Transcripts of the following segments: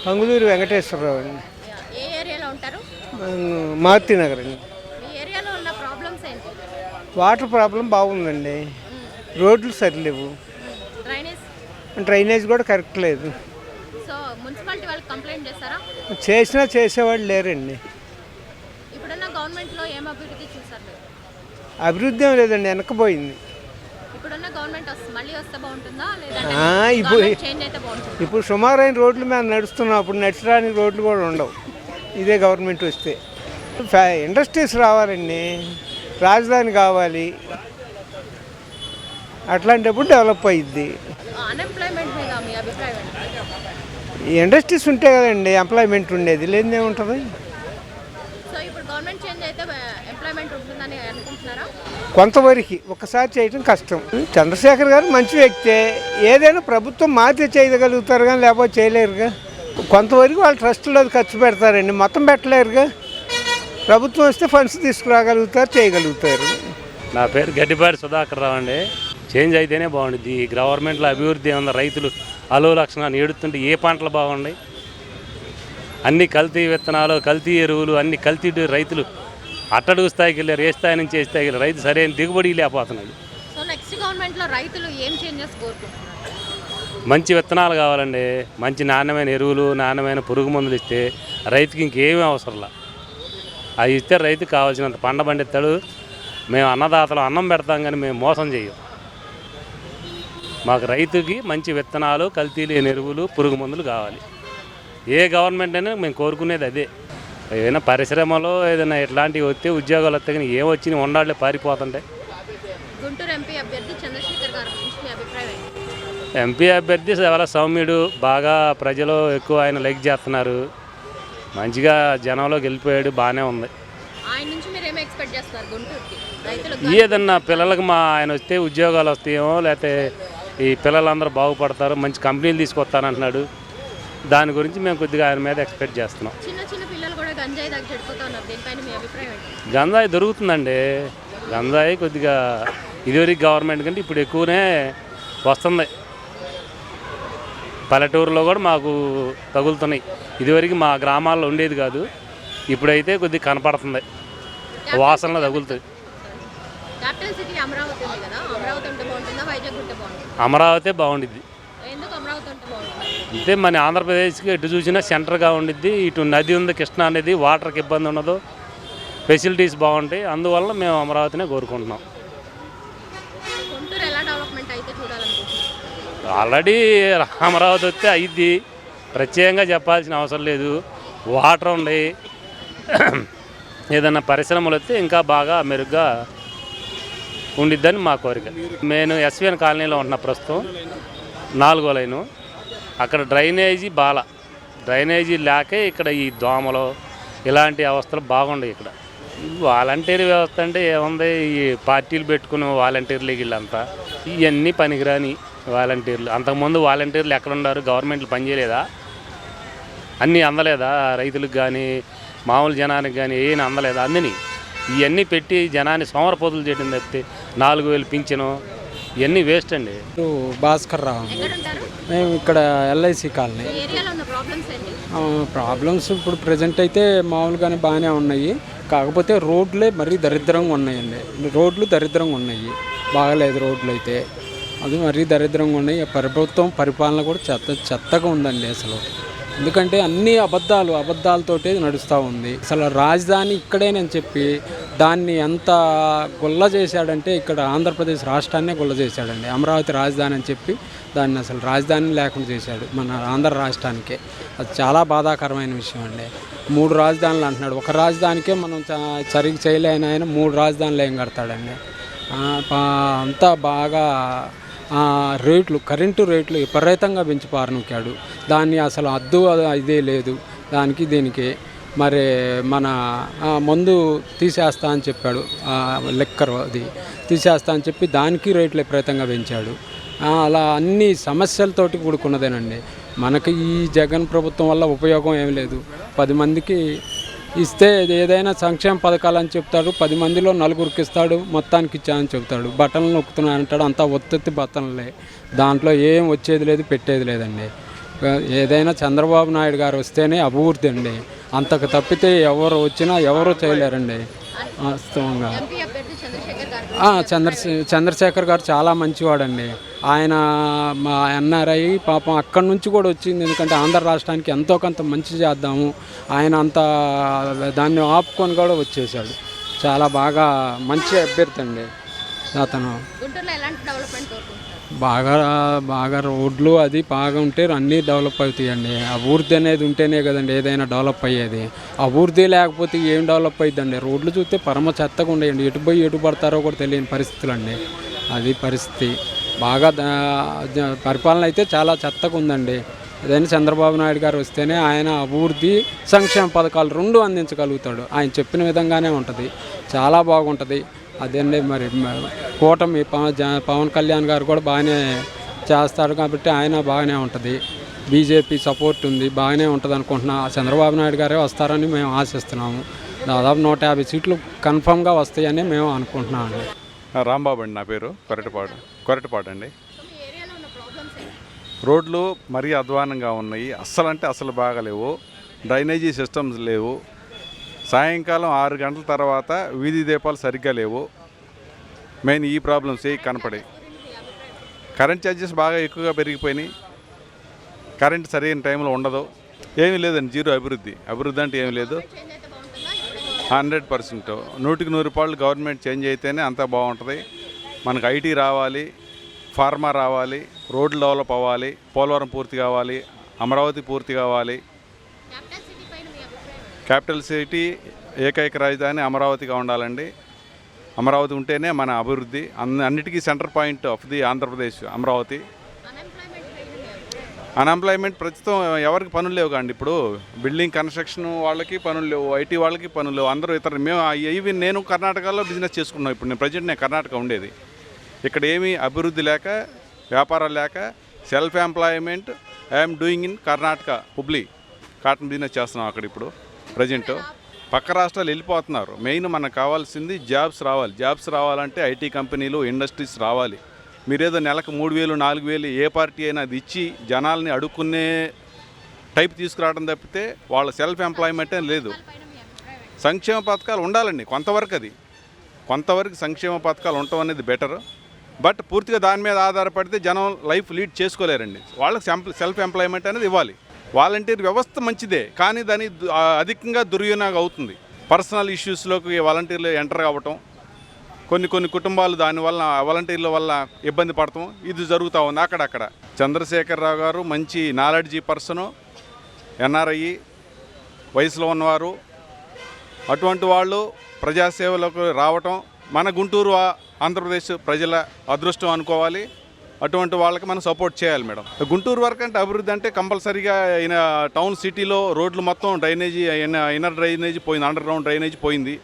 కంగులూరు వెంకటేశ్వరరావు అండి. ఏ ఏరియాలో ఉంటారు? మారుతి నగర్ అండి. మీ ఏరియాలో ఉన్న ప్రాబ్లమ్స్ ఏంటి? వాటర్ ప్రాబ్లం బాగుందండి. రోడ్లు సరిలేవు, డ్రైనేజ్ కూడా కరెక్ట్ లేదు. సో మున్సిపాలిటీ వాళ్ళకి కంప్లైంట్ చేస్తారా? చేసేవాళ్ళు లేరండి. ఇప్పుడున్న గవర్నమెంట్లో ఏం అభివృద్ధి చూసారు? అభివృద్ధి ఏం లేదండి, వెనక్కిపోయింది. ఇప్పుడున్న గవర్నమెంట్ మళ్ళీ వస్తే బాగుంటుందా ఇప్పుడు సుమారైన రోడ్లు మేము నడుస్తున్నాం, అప్పుడు నడిచడానికి రోడ్లు కూడా ఉండవు ఇదే గవర్నమెంట్ వస్తే. ఇండస్ట్రీస్ రావాలండి, రాజధాని కావాలి, అట్లాంటప్పుడు డెవలప్ అయ్యిద్ది. అన్ఎంప్లాయ్మెంట్ మీద మీ అభిప్రాయం? ఇండస్ట్రీస్ ఉంటే కదండి ఎంప్లాయ్మెంట్ ఉండేది, లేనిదే ఉంటుంది. సో ఇప్పుడు గవర్నమెంట్ చేంజ్ అయితే ఎంప్లాయ్మెంట్ ఉంటుందని అనుకుంటున్నారా? కొంతవరకు ఒకసారి చేయడం కష్టం. చంద్రశేఖర్ గారు మంచి వ్యక్తే, ఏదైనా ప్రభుత్వం మాత్రం చేయగలుగుతారు కానీ లేకపోతే చేయలేరుగా. కొంతవరకు వాళ్ళు ట్రస్ట్లో ఖర్చు పెడతారండి, మొత్తం పెట్టలేరుగా. ప్రభుత్వం వస్తే ఫండ్స్ తీసుకురాగలుగుతారు, చేయగలుగుతారు. నా పేరు గడ్డిపాటి సుధాకర్ రావు అండి. చేంజ్ అయితేనే బాగుంటుంది. ఈ గవర్నమెంట్లో అభివృద్ధి ఏమన్నా, రైతులు అలో లక్షణాన్ని ఏడుతుంటే ఏ పంటలు బాగున్నాయి? అన్ని కల్తీ విత్తనాలు, కల్తీ ఎరువులు, అన్ని కల్తీ. రైతులు అట్టడుగు స్థాయికి వెళ్ళారు, ఏ స్థాయి నుంచి ఏ స్థాయికి వెళ్ళారు. రైతు సరైన దిగుబడి లేకపోతున్నాడు. సో నెక్స్ట్ గవర్నమెంట్లో రైతులు ఏం చేంజెస్ కోరుకుంటున్నారు? మంచి విత్తనాలు కావాలండి, మంచి నాణ్యమైన ఎరువులు, నాణ్యమైన పురుగు మందులు ఇస్తే రైతుకి ఇంకేమీ అవసరంలా. అది ఇస్తే రైతుకు కావాల్సినంత పంట పండిస్తాడు. మేము అన్నదాతలు అన్నం పెడతాం కానీ మేము మోసం చేయం. మాకు రైతుకి మంచి విత్తనాలు, కల్తీ లేని ఎరువులు, పురుగు మందులు కావాలి. ఏ గవర్నమెంట్ అయినా మేము కోరుకునేది అదే. ఏదైనా పరిశ్రమలో ఏదైనా ఇట్లాంటివి వస్తే ఉద్యోగాలు వస్తే కానీ ఏం వచ్చినాయి ఉండాలే పారిపోతుంటే. గుంటూరు ఎంపీ అభ్యర్థి చంద్రశేఖర్ గారి గురించి మీ అభిప్రాయం? ఎంపీ అభ్యర్థి చాలా సౌమ్యుడు, బాగా ప్రజలు ఎక్కువ ఆయన లైక్ చేస్తున్నారు, మంచిగా జనంలోకి వెళ్ళిపోయాడు, బాగానే ఉంది. ఆయన నుంచి మీరు ఏమి ఎక్స్పెక్ట్ చేస్తున్నారు గుంటూరుకి రైతులకు? ఏదన్నా పిల్లలకు ఆయన వస్తే ఉద్యోగాలు వస్తాయేమో, లేకపోతే ఈ పిల్లలందరూ బాగుపడతారు, మంచి కంపెనీలు తీసుకొస్తానంటున్నాడు. దాని గురించి మేము కొద్దిగా ఆయన మీద ఎక్స్పెక్ట్ చేస్తున్నాం. చిన్న చిన్న పిల్లలు కూడా గంజాయి దాకా చెడిపోతా ఉన్నారు, దీనిపైన మీ అభిప్రాయం ఏంటి? గంజాయి దొరుకుతుందండి. గంజాయి కొద్దిగా ఇదివరకు గవర్నమెంట్ కంటే ఇప్పుడు ఎక్కువనే వస్తుంది. పల్లెటూరులో కూడా మాకు తగులుతున్నాయి. ఇదివరకు మా గ్రామాల్లో ఉండేది కాదు, ఇప్పుడైతే కొద్దిగా కనపడుతుంది, వాసనలో తగులుతుంది. క్యాపిటల్ సిటీ అమరావతి ఉంది కదా, అమరావతి ఉంటే బాగుంటుందా, వైజాగ్ ఉంటే బాగుంటుందా? అమరావతి బాగుండిద్ది. ఎందుకు అమరావతి ఉంటే బాగుంటుంది? అంటే మన ఆంధ్రప్రదేశ్కి ఎటు చూసినా సెంటర్గా ఉండిద్ది. ఇటు నది ఉంది, కృష్ణా నది, వాటర్కి ఇబ్బంది ఉండదు, ఫెసిలిటీస్ బాగుంటాయి. అందువల్ల మేము అమరావతినే కోరుకుంటున్నాం. గుంటూరు ఎలా డెవలప్మెంట్ అయితే చూడాలనుకుంటున్నాం? ఆల్రెడీ అమరావతి వస్తే అయ్యిద్ది, ప్రత్యేకంగా చెప్పాల్సిన అవసరం లేదు. వాటర్ ఉంది, ఏదన్నా పరిశ్రమలు వస్తే ఇంకా బాగా మెరుగ్గా ఉండిద్దని మా కోరిక. నేను ఎస్విఎన్ కాలనీలో ఉంటున్న ప్రస్తుతం 4వ లైను. అక్కడ డ్రైనేజీ లేకే ఇక్కడ ఈ దోమలు ఇలాంటి అవస్థలు బాగుండవు. ఇక్కడ వాలంటీర్ వ్యవస్థ అంటే ఏముంది, ఈ పార్టీలు పెట్టుకున్న వాలంటీర్లు వీళ్ళంతా ఇవన్నీ పనికిరాని వాలంటీర్లు. అంతకుముందు వాలంటీర్లు ఎక్కడున్నారు? గవర్నమెంట్లు పనిచేయలేదా? అన్నీ అందలేదా? రైతులకు కానీ మామూలు జనానికి కానీ ఏం అందలేదా? అందని ఇవన్నీ పెట్టి జనాన్ని సోమరపోతులు చేయడం తప్పితే 4000 పింఛను ఇవన్నీ వేస్ట్ అండి. భాస్కర్ రావు, మేము ఇక్కడ ఎల్ఐసి కాలనీ. ప్రాబ్లమ్స్ ఇప్పుడు ప్రజెంట్ అయితే మామూలుగానే బాగానే ఉన్నాయి, కాకపోతే రోడ్లే మరీ దరిద్రంగా ఉన్నాయండి. రోడ్లు దరిద్రంగా ఉన్నాయి, బాగలేదు రోడ్లు అయితే. అది మరీ దరిద్రంగా ఉన్నాయి. ప్రభుత్వం పరిపాలన కూడా చెత్తగా ఉందండి అసలు. ఎందుకంటే అన్ని అబద్ధాలతోటే నడుస్తూ ఉంది. అసలు రాజధాని ఇక్కడేనని చెప్పి దాన్ని ఎంత గుల్ల చేశాడంటే, ఇక్కడ ఆంధ్రప్రదేశ్ రాష్ట్రాన్నే గుల్ల చేశాడండి. అమరావతి రాజధాని అని చెప్పి దాన్ని అసలు రాజధాని లేకుండా చేశాడు మన ఆంధ్ర రాష్ట్రానికే. అది చాలా బాధాకరమైన విషయం అండి. 3 రాజధానులు అంటున్నాడు, ఒక రాజధానికే మనం సరిగ్గా చేయలేని ఆయన 3 రాజధానులు ఏం కడతాడండి? అంతా బాగా కరెంటు రేట్లు విపరీతంగా పెంచి పారనుకాడు. దాన్ని అసలు ఇదే లేదు దానికి దీనికి. మరి మన మందు తీసేస్తా అని చెప్పాడు, లెక్కర్ అది తీసేస్తా అని చెప్పి దానికి రేట్లు విపరీతంగా పెంచాడు. అలా అన్ని సమస్యలతోటి కూడుకున్నదేనండి. మనకి ఈ జగన్ ప్రభుత్వం వల్ల ఉపయోగం ఏం లేదు. 10 మందికి ఇస్తే ఏదైనా సంక్షేమ పథకాలు అని చెప్తాడు, 10 మందిలో 4గురికి ఇస్తాడు, మొత్తానికి ఇచ్చానని చెప్తాడు. బట్టలు నొక్కుతున్నాయి అంటాడు, అంతా ఒత్తి బట్టలే, దాంట్లో ఏం వచ్చేది లేదు, పెట్టేది లేదండి. ఏదైనా చంద్రబాబు నాయుడు గారు వస్తేనే అభివృద్ధి అండి. అంతకు తప్పితే ఎవరు వచ్చినా ఎవరు చేయలేరండి వాస్తవంగా. ఎంపీ అభ్యర్థి చంద్రశేఖర్ గారు చంద్రశేఖర్ గారు చాలా మంచివాడండి. ఆయన మా ఎన్ఆర్ఐ పాపం అక్కడి నుంచి కూడా వచ్చింది. ఎందుకంటే ఆంధ్ర రాష్ట్రానికి ఎంతో కొంత మంచి చేద్దాము, ఆయన అంత దాన్ని ఆపుకొని కూడా వచ్చేసాడు. చాలా బాగా మంచి అభ్యర్థి అండి అతను. గుంటూరులో ఎలాంటి డెవలప్మెంట్ కోరుకుంటున్నారు? బాగా రోడ్లు అది బాగా ఉంటే అన్నీ డెవలప్ అవుతాయండి. అభివృద్ధి అనేది ఉంటేనే కదండి ఏదైనా డెవలప్ అయ్యేది. అభివృద్ధి లేకపోతే ఏం డెవలప్ అవుతుందండి? రోడ్లు చూస్తే పరమ చెత్తగా ఉండేయండి. ఎటు పోయి ఎటు పడతారో కూడా తెలియని పరిస్థితులు అండి. అది పరిస్థితి. బాగా పరిపాలన అయితే చాలా చెత్తగా ఉందండి. ఏదైనా చంద్రబాబు నాయుడు గారు వస్తేనే ఆయన అభివృద్ధి సంక్షేమ పథకాలు రెండు అందించగలుగుతాడు. ఆయన చెప్పిన విధంగానే ఉంటుంది, చాలా బాగుంటుంది. అదండి మరి కూటమి పవన్ కళ్యాణ్ గారు కూడా బాగానే చేస్తారు కాబట్టి ఆయన బాగానే ఉంటుంది. బీజేపీ సపోర్ట్ ఉంది, బాగానే ఉంటుంది అనుకుంటున్నా. చంద్రబాబు నాయుడు గారే వస్తారని మేము ఆశిస్తున్నాము. దాదాపు 150 సీట్లు కన్ఫామ్గా వస్తాయని మేము అనుకుంటున్నాము. రాంబాబు అండి నా పేరు. కొరటపాడు అండి. రోడ్లు మరీ అధ్వానంగా ఉన్నాయి. అస్సలు బాగాలేవు. డ్రైనేజీ సిస్టమ్స్ లేవు. సాయంకాలం 6 గంటల తర్వాత వీధి దీపాలు సరిగ్గా లేవు. మెయిన్ ఈ ప్రాబ్లమ్స్ కనపడాయి. కరెంట్ ఛార్జెస్ బాగా ఎక్కువగా పెరిగిపోయినాయి. కరెంట్ సరైన టైంలో ఉండదు. ఏమీ లేదండి, జీరో అభివృద్ధి అంటే ఏమీ లేదు. 100% 100కి 100 రూపాయలు గవర్నమెంట్ చేంజ్ అయితేనే అంతా బాగుంటుంది. మనకు ఐటీ రావాలి, ఫార్మా రావాలి, రోడ్లు డెవలప్ అవ్వాలి, పోలవరం పూర్తి కావాలి, అమరావతి పూర్తి కావాలి. క్యాపిటల్ సిటీ ఏకైక రాజధాని అమరావతిగా ఉండాలండి. అమరావతి ఉంటేనే మన అభివృద్ధి. అన్నిటికీ centre point of the Andhra Pradesh Amaravati. Unemployment ప్రస్తుతం ఎవరికి పనులు లేవు కాండి. ఇప్పుడు బిల్డింగ్ కన్స్ట్రక్షన్ వాళ్ళకి పనులు లేవు, ఐటీ వాళ్ళకి పనులు లేవు. అందరూ ఈవెన్ నేను కర్ణాటకలో బిజినెస్ చేసుకున్నాను. ఇప్పుడు నేను కర్ణాటక ఉండేది. ఇక్కడ ఏమీ అభివృద్ధి లేక, వ్యాపారాలు లేక, self employment I'm doing in Karnataka, Hubli. Cotton business చేస్తున్నాం అక్కడ. ఇప్పుడు ప్రజెంట్ పక్క రాష్ట్రాలు వెళ్ళిపోతున్నారు. మెయిన్ మనకు కావాల్సింది జాబ్స్ రావాలంటే ఐటీ కంపెనీలు, ఇండస్ట్రీస్ రావాలి. మీరేదో నెలకు 3,000 4,000 ఏ పార్టీ అయినా అది ఇచ్చి జనాల్ని అడుక్కునే టైప్ తీసుకురావడం తప్పితే వాళ్ళ సెల్ఫ్ ఎంప్లాయ్మెంటే లేదు. సంక్షేమ పథకాలు ఉండాలండి కొంతవరకు సంక్షేమ పథకాలు ఉండటం అనేది బెటర్. బట్ పూర్తిగా దాని మీద ఆధారపడితే జనం లైఫ్ లీడ్ చేసుకోలేరండి. వాళ్ళకి సెల్ఫ్ ఎంప్లాయ్మెంట్ అనేది ఇవ్వాలి. వాలంటీర్ వ్యవస్థ మంచిదే, కానీ దాని అధికంగా దుర్వినియోగం అవుతుంది. పర్సనల్ ఇష్యూస్లోకి వాలంటీర్లు ఎంటర్ అవ్వటం, కొన్ని కుటుంబాలు దానివల్ల వాలంటీర్ల వల్ల ఇబ్బంది పడటం ఇది జరుగుతూ ఉంది అక్కడక్కడ. చంద్రశేఖరరావు గారు మంచి నాలెడ్జీ పర్సను, ఎన్ఆర్ఐ, వయసులో ఉన్నవారు. అటువంటి వాళ్ళు ప్రజాసేవలకు రావటం మన గుంటూరు ఆంధ్రప్రదేశ్ ప్రజల అదృష్టం అనుకోవాలి. అటువంటి వాళ్ళకి మనం సపోర్ట్ చేయాలి మేడం. గుంటూరు వరకు అంటే అభివృద్ధి అంటే కంపల్సరీగా టౌన్ సిటీలో రోడ్లు మొత్తం డ్రైనేజీ, ఇన్నర్ డ్రైనేజీ పోయింది, అండర్ గ్రౌండ్ డ్రైనేజీ పోయింది.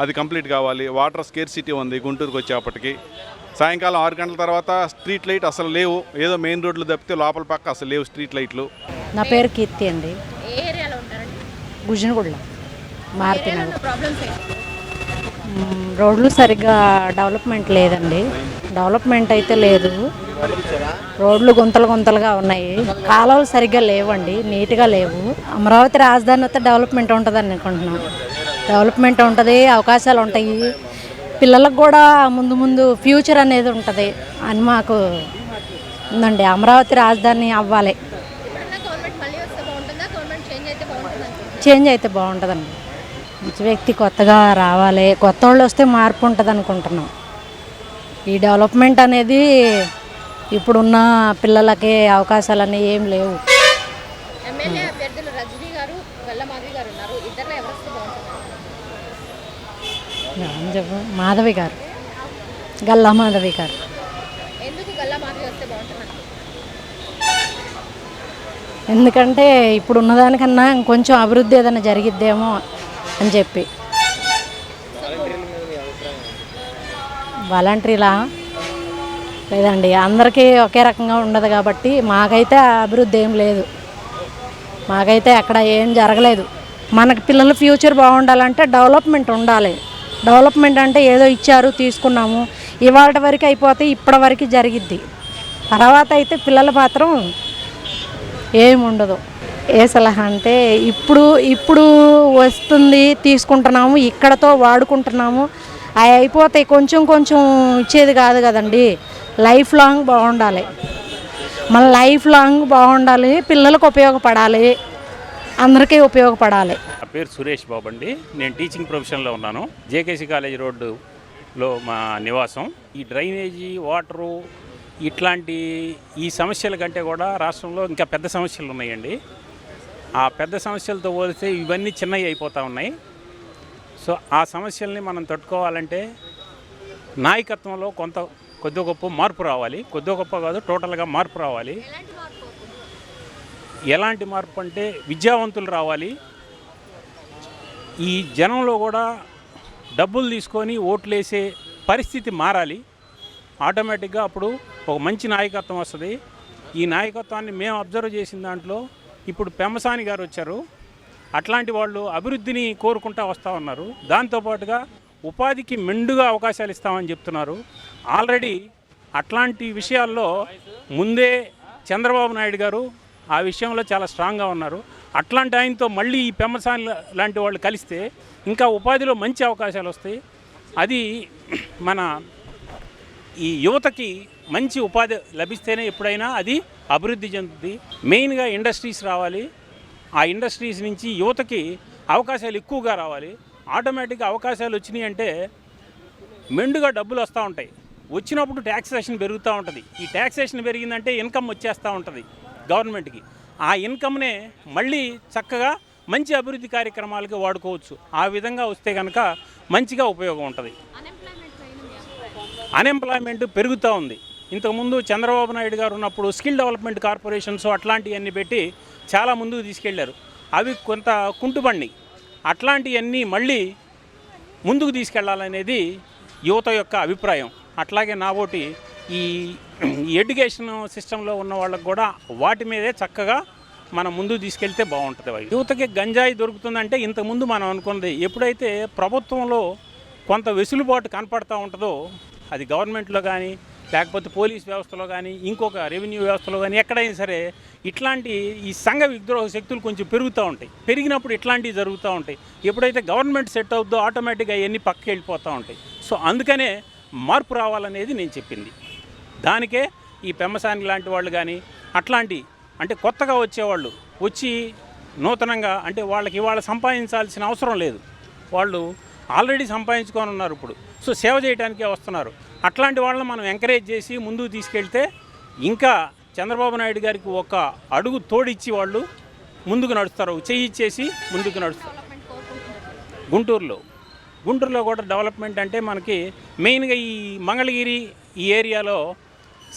అది కంప్లీట్ కావాలి. వాటర్ స్కేర్సిటీ ఉంది గుంటూరుకు వచ్చేప్పటికి. సాయంకాలం 6 గంటల తర్వాత స్ట్రీట్ లైట్ అసలు లేవు. ఏదో మెయిన్ రోడ్లు తప్పితే లోపల పక్క అసలు లేవు స్ట్రీట్ లైట్లు. నా పేరు కీర్తి అండి. ఏ ఏరియాలో ఉంటారండి? గుజనగూడలో మారుతి నగర్. ప్రాబ్లమ్స్ రోడ్లు సరిగ్గా డెవలప్మెంట్ లేదండి. డెవలప్మెంట్ అయితే లేదు. రోడ్లు గుంతలుగా ఉన్నాయి. కాలువలు సరిగ్గా లేవండి, నీట్గా లేవు. అమరావతి రాజధాని వస్తే డెవలప్మెంట్ ఉంటుందని అనుకుంటున్నాం. డెవలప్మెంట్ ఉంటుంది, అవకాశాలు ఉంటాయి. పిల్లలకు కూడా ముందు ఫ్యూచర్ అనేది ఉంటుంది అని మాకు ఉందండి. అమరావతి రాజధాని అవ్వాలి. చేంజ్ అయితే బాగుంటుందండి. మంచి వ్యక్తి కొత్తగా రావాలి, కొత్త వాళ్ళు వస్తే మార్పు ఉంటుంది అనుకుంటున్నాం. ఈ డెవలప్మెంట్ అనేది ఇప్పుడున్న పిల్లలకి అవకాశాలన్నీ ఏం లేవు. ఎమ్మెల్యే అభ్యర్థులు రజనీ గారు, గల్లా మాధవి గారు ఉన్నారు. ఇద్దరిలో ఎవరు వస్తే బాగుంటుంది? మాధవి గారు, గల్లా మాధవి గారు. ఎందుకు గల్లా మాధవి వస్తే బాగుంటుంది? ఎందుకంటే ఇప్పుడు ఉన్నదానికన్నా ఇంకొంచెం అభివృద్ధి ఏదైనా జరిగిద్దేమో అని చెప్పి. వాలంటీర్లా లేదండి, అందరికీ ఒకే రకంగా ఉండదు కాబట్టి మాకైతే అభివృద్ధి ఏం లేదు. మాకైతే అక్కడ ఏం జరగలేదు. మనకి పిల్లల ఫ్యూచర్ బాగుండాలంటే డెవలప్మెంట్ ఉండాలి. డెవలప్మెంట్ అంటే ఏదో ఇచ్చారు తీసుకున్నాము, ఇవాళ వరకు అయిపోతే ఇప్పటి వరకు జరిగిద్ది. తర్వాత అయితే పిల్లలు మాత్రం ఏముండదు. ఏ సలహా అంటే ఇప్పుడు వస్తుంది, తీసుకుంటున్నాము, ఇక్కడతో వాడుకుంటున్నాము, అవి అయిపోతాయి, కొంచెం కొంచెం ఇచ్చేది కాదు కదండి. లైఫ్ లాంగ్ బాగుండాలి, మన లైఫ్ లాంగ్ బాగుండాలి, పిల్లలకు ఉపయోగపడాలి, అందరికీ ఉపయోగపడాలి. నా పేరు సురేష్ బాబు అండి. నేను టీచింగ్ ప్రొఫెషన్లో ఉన్నాను. జేకేసీ కాలేజీ రోడ్డులో మా నివాసం. ఈ డ్రైనేజీ, వాటరు ఇట్లాంటి ఈ సమస్యల కంటే కూడా రాష్ట్రంలో ఇంకా పెద్ద సమస్యలు ఉన్నాయండి. ఆ పెద్ద సమస్యలతో పోలిస్తే ఇవన్నీ చిన్నవి అయిపోతూ ఉన్నాయి. సో ఆ సమస్యల్ని మనం తట్టుకోవాలంటే నాయకత్వంలో కొద్ది గొప్ప మార్పు రావాలి. కొద్ది గొప్ప కాదు, టోటల్గా మార్పు రావాలి. ఎలాంటి మార్పు అంటే విద్యావంతులు రావాలి. ఈ జనంలో కూడా డబ్బులు తీసుకొని ఓట్లేసే పరిస్థితి మారాలి. ఆటోమేటిక్గా అప్పుడు ఒక మంచి నాయకత్వం వస్తుంది. ఈ నాయకత్వాన్ని మేము అబ్జర్వ్ చేసిన దాంట్లో ఇప్పుడు పెమ్మసాని గారు వచ్చారు. అట్లాంటి వాళ్ళు అభివృద్ధిని కోరుకుంటూ వస్తూ ఉన్నారు. దాంతోపాటుగా ఉపాధికి మెండుగా అవకాశాలు ఇస్తామని చెప్తున్నారు. ఆల్రెడీ అట్లాంటి విషయాల్లో ముందే చంద్రబాబు నాయుడు గారు ఆ విషయంలో చాలా స్ట్రాంగ్గా ఉన్నారు. అట్లాంటి ఆయనతో మళ్ళీ ఈ పెమ్మసాని లాంటి వాళ్ళు కలిస్తే ఇంకా ఉపాధిలో మంచి అవకాశాలు వస్తాయి. అది మన ఈ యువతకి మంచి ఉపాధి లభిస్తేనే ఎప్పుడైనా అది అభివృద్ధి చెందుతుంది. మెయిన్గా ఇండస్ట్రీస్ రావాలి. ఆ ఇండస్ట్రీస్ నుంచి యువతకి అవకాశాలు ఎక్కువగా రావాలి. ఆటోమేటిక్గా అవకాశాలు వచ్చినాయి అంటే మెండుగా డబ్బులు వస్తూ ఉంటాయి. వచ్చినప్పుడు ట్యాక్సేషన్ పెరుగుతూ ఉంటుంది. ఈ ట్యాక్సేషన్ పెరిగిందంటే ఇన్కమ్ వచ్చేస్తూ ఉంటుంది గవర్నమెంట్కి. ఆ ఇన్కమ్నే మళ్ళీ చక్కగా మంచి అభివృద్ధి కార్యక్రమాలకి వాడుకోవచ్చు. ఆ విధంగా వస్తే కనుక మంచిగా ఉపయోగం ఉంటుంది. అన్ఎంప్లాయ్మెంట్ పెరుగుతూ ఉంది. ఇంతకుముందు చంద్రబాబు నాయుడు గారు ఉన్నప్పుడు స్కిల్ డెవలప్మెంట్ కార్పొరేషన్స్ అట్లాంటివన్నీ పెట్టి చాలా ముందుకు తీసుకెళ్లారు. అవి కొంత కుంటుపడినాయి. అట్లాంటివన్నీ మళ్ళీ ముందుకు తీసుకెళ్లాలనేది యువత యొక్క అభిప్రాయం. అట్లాగే నా ఓటి ఈ ఎడ్యుకేషన్ సిస్టంలో ఉన్న వాళ్ళకు కూడా వాటి మీదే చక్కగా మనం ముందుకు తీసుకెళ్తే బాగుంటుంది. యువతకి గంజాయి దొరుకుతుందంటే ఇంతకుముందు మనం అనుకున్నది. ఎప్పుడైతే ప్రభుత్వంలో కొంత వెసులుబాటు కనపడుతూ ఉంటుందో, అది గవర్నమెంట్లో కానీ లేకపోతే పోలీస్ వ్యవస్థలో కానీ ఇంకొక రెవెన్యూ వ్యవస్థలో కానీ ఎక్కడైనా సరే ఇట్లాంటి ఈ సంఘ విద్రోహ శక్తులు కొంచెం పెరుగుతూ ఉంటాయి. పెరిగినప్పుడు ఇట్లాంటివి జరుగుతూ ఉంటాయి. ఎప్పుడైతే గవర్నమెంట్ సెట్ అవుద్దో ఆటోమేటిక్గా అవన్నీ పక్కకి వెళ్ళిపోతూ ఉంటాయి. సో అందుకనే మార్పు రావాలనేది నేను చెప్పింది. దానికే ఈ పెమ్మసాని లాంటి వాళ్ళు కానీ అట్లాంటి అంటే కొత్తగా వచ్చేవాళ్ళు వచ్చి నూతనంగా అంటే వాళ్ళకి ఇవాళ సంపాదించాల్సిన అవసరం లేదు. వాళ్ళు ఆల్రెడీ సంపాదించుకొని ఉన్నారు ఇప్పుడు. సో సేవ చేయడానికే వస్తున్నారు. అట్లాంటి వాళ్ళని మనం ఎంకరేజ్ చేసి ముందుకు తీసుకెళ్తే ఇంకా చంద్రబాబు నాయుడు గారికి ఒక అడుగు తోడిచ్చి వాళ్ళు ముందుకు నడుస్తారు. చెయ్యి ఇచ్చేసి ముందుకు నడుస్తారు. గుంటూరులో కూడా డెవలప్మెంట్ అంటే మనకి మెయిన్గా ఈ మంగళగిరి ఈ ఏరియాలో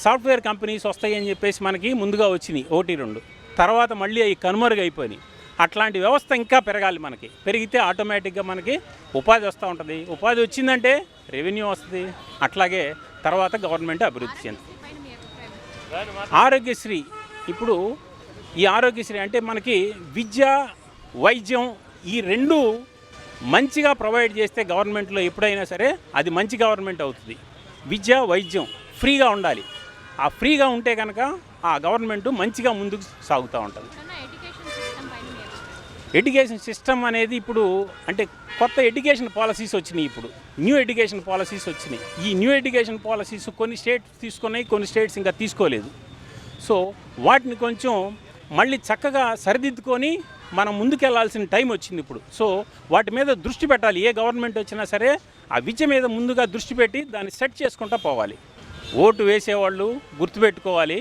సాఫ్ట్వేర్ కంపెనీస్ వస్తాయని చెప్పేసి మనకి ముందుగా వచ్చినాయి 1-2. తర్వాత మళ్ళీ అవి కనుమరుగైపోయినాయి. అట్లాంటి వ్యవస్థ ఇంకా పెరగాలి. మనకి పెరిగితే ఆటోమేటిక్గా మనకి ఉపాధి వస్తూ ఉంటుంది. ఉపాధి వచ్చిందంటే రెవెన్యూ వస్తుంది. అట్లాగే తర్వాత గవర్నమెంట్ అభివృద్ధి చెందుతుంది. ఆరోగ్యశ్రీ ఇప్పుడు ఈ ఆరోగ్యశ్రీ అంటే మనకి విద్య, వైద్యం ఈ రెండు మంచిగా ప్రొవైడ్ చేస్తే గవర్నమెంట్లో ఎప్పుడైనా సరే అది మంచి గవర్నమెంట్ అవుతుంది. విద్య, వైద్యం ఫ్రీగా ఉండాలి. ఆ ఫ్రీగా ఉంటే కనుక ఆ గవర్నమెంట్ మంచిగా ముందుకు సాగుతూ ఉంటుంది. ఎడ్యుకేషన్ సిస్టమ్ అనేది ఇప్పుడు అంటే కొత్త ఎడ్యుకేషన్ పాలసీస్ వచ్చినాయి. ఇప్పుడు న్యూ ఎడ్యుకేషన్ పాలసీస్ వచ్చినాయి. ఈ న్యూ ఎడ్యుకేషన్ పాలసీస్ కొన్ని స్టేట్స్ తీసుకున్నాయి, కొన్ని స్టేట్స్ ఇంకా తీసుకోలేదు. సో వాటిని కొంచెం మళ్ళీ చక్కగా సరిదిద్దుకొని మనం ముందుకెళ్లాల్సిన టైం వచ్చింది ఇప్పుడు. సో వాటి మీద దృష్టి పెట్టాలి. ఏ గవర్నమెంట్ వచ్చినా సరే ఆ విద్య మీద ముందుగా దృష్టి పెట్టి దాన్ని సెట్ చేసుకుంటూ పోవాలి. ఓటు వేసేవాళ్ళు గుర్తుపెట్టుకోవాలి,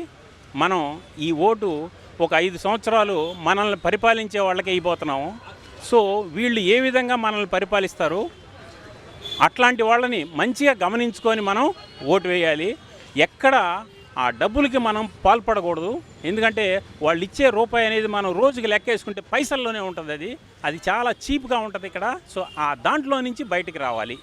మనం ఈ ఓటు ఒక 5 సంవత్సరాలు మనల్ని పరిపాలించే వాళ్ళకి అయిపోతున్నాము. సో వీళ్ళు ఏ విధంగా మనల్ని పరిపాలిస్తారు అట్లాంటి వాళ్ళని మంచిగా గమనించుకొని మనం ఓటు వేయాలి. ఎక్కడ ఆ డబ్బులకి మనం పాల్పడకూడదు. ఎందుకంటే వాళ్ళు ఇచ్చే రూపాయి అనేది మనం రోజుకి లెక్క వేసుకుంటే పైసల్లోనే ఉంటుంది. అది చాలా చీప్గా ఉంటుంది ఇక్కడ. సో ఆ దాంట్లో నుంచి బయటికి రావాలి.